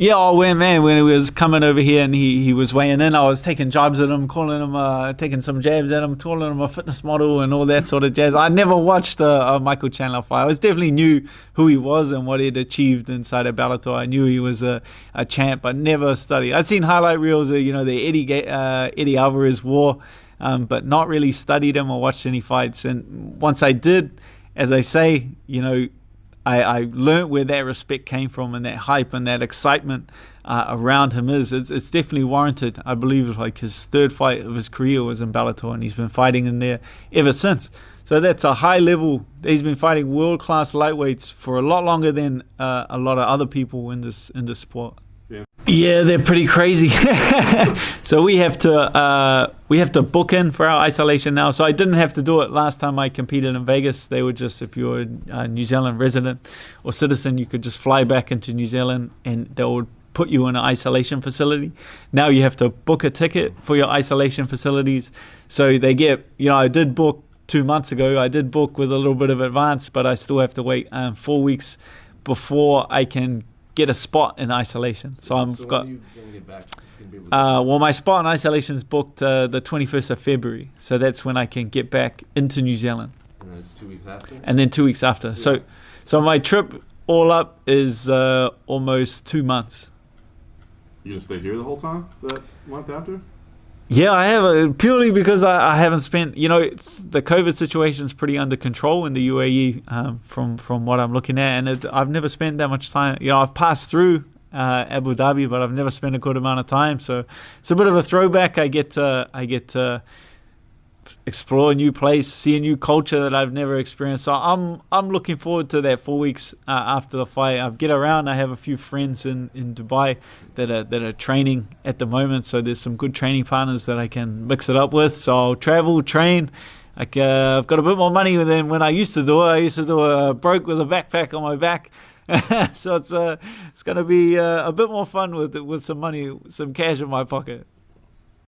Yeah, when he was coming over here and he was weighing in, I was taking jabs at him, calling him, taking some jabs at him, calling him a fitness model and all that sort of jazz. I never watched a Micheal Chandler fight. I was definitely knew who he was and what he'd achieved inside of Bellator. I knew he was a champ, but never studied. I'd seen highlight reels of, the Eddie Alvarez war, but not really studied him or watched any fights. And once I did, as I say, I learned where that respect came from and that hype and that excitement around him is. It's definitely warranted. I believe like his third fight of his career was in Bellator, and he's been fighting in there ever since. So that's a high level. He's been fighting world-class lightweights for a lot longer than a lot of other people in this sport. Yeah, they're pretty crazy. So we have to book in for our isolation now. So I didn't have to do it last time I competed in Vegas. They were just, if you were a New Zealand resident or citizen, you could just fly back into New Zealand and they would put you in an isolation facility. Now you have to book a ticket for your isolation facilities. So they get, I did book 2 months ago. I did book with a little bit of advance, but I still have to wait 4 weeks before I can get a spot in isolation. So when are you going to get back? My spot in isolation is booked the 21st of February. So that's when I can get back into New Zealand. And then it's 2 weeks after? And then 2 weeks after. Yeah. So my trip all up is almost 2 months. You going to stay here the whole time, that month after? Yeah, I have, purely because I haven't spent, the COVID situation is pretty under control in the UAE from what I'm looking at, and I've never spent that much time. I've passed through Abu Dhabi, but I've never spent a good amount of time, so it's a bit of a throwback. I get to explore a new place, see a new culture that I've never experienced. So I'm looking forward to that 4 weeks after the fight. I get around. I have a few friends in Dubai that are training at the moment. So there's some good training partners that I can mix it up with. So I'll travel, train. I've got a bit more money than when I used to do it. I used to do it broke with a backpack on my back. So it's going to be a bit more fun with some money, some cash in my pocket.